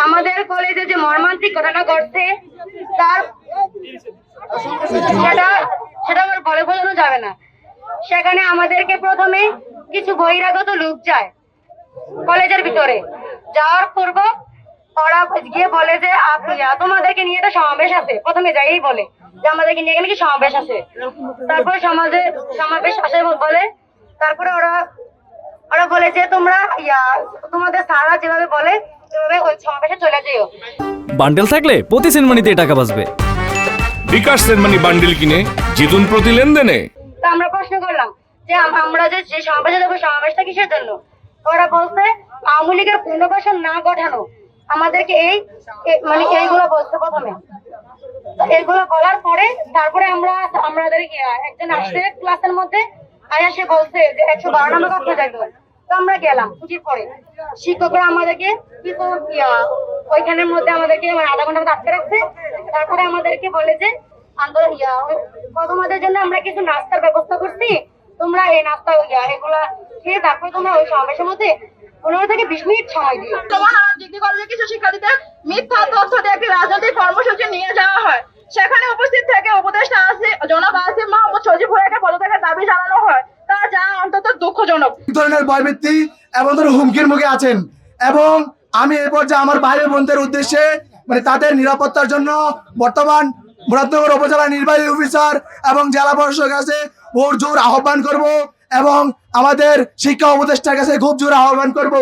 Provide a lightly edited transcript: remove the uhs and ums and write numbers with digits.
আমাদের কলেজে যে মর্মান্তিক ঘটনা ঘটছে তার সেটা আমার বলে বোঝানো যাবে না। সেখানে আমাদেরকে প্রথমে কিছু বহিরাগত লোক যায় কলেজের ভিতরে, যাওয়ার পূর্ব ওরা গিয়ে বলে যে তোমাদেরকে নিয়ে একটা সমাবেশ আছে। প্রথমে যাই বলে যে আমাদেরকে নিয়ে এখানে কি সমাবেশ আছে, তারপর সমাবেশ আসে বলে, তারপরে ওরা বলে যে তোমরা তোমাদের স্যাররা যেভাবে বলে সেভাবে ওই সমাবেশে চলে যেও। বান্ডেল থাকলে প্রতি সেনমানিতে টাকা বাঁচবে। বিকাশ সেনমানি বান্ডেল কিনে জিতুন প্রতি লেনদেনে। তা আমরা প্রশ্ন করলাম যে আমরা যে সমাবেশে যাবো, সমাবেশটা কিসের জন্য? ওরা বলছে আওয়ামী লীগের পুনর্বাসন না গঠানো, আমাদেরকে এইগুলো বলছে প্রথমে। এগুলো বলার পরে তারপরে আমাদের একজন আসছে ক্লাসের মধ্যে, আয়া সে বলছে যে 112 নম্বর কক্ষে যাইতে। তো আমরা গেলাম, ছুটির পরে শিক্ষকরা আমাদেরকে ওইখানের মধ্যে আমাদেরকে আধা ঘন্টা মতো আটকে রাখছে। তারপরে আমাদেরকে বলে যে তোমাদের জন্য আমরা কিছু নাস্তার ব্যবস্থা করছি, তোমরা এই নাস্তা এগুলা খেয়ে তারপরে তোমরা ওই সমাবেশের মধ্যে 15 থেকে 20 মিনিট সময় দিও। ডিগ্রি কলেজে কিছু শিক্ষার্থীদের মিথ্যা তথ্য দিয়ে একটি রাজনৈতিক কর্মসূচি নিয়ে যাওয়া হয়। সেখানে উপস্থিত থেকে উপদেষ্টা জনাব আসিফ মাহমুদ সজীব ভুঁইয়াকে পদত্যাগের দাবি জানানো হয়, তা যা অন্তত দুঃখজনক। ধরনের ভয়ভীতি এবং হুমকির মুখে আছেন, এবং আমি এই পর্যায়ে আমার ভাই বোনদের উদ্দেশ্যে তাদের নিরাপত্তার জন্য বর্তমান মুরাদনগর উপজেলা নির্বাহী অফিসার এবং জেলা প্রশাসকের কাছে খুব জোর আহ্বান করব এবং আমাদের শিক্ষা উপদেষ্টার কাছে খুব জোর আহ্বান করব।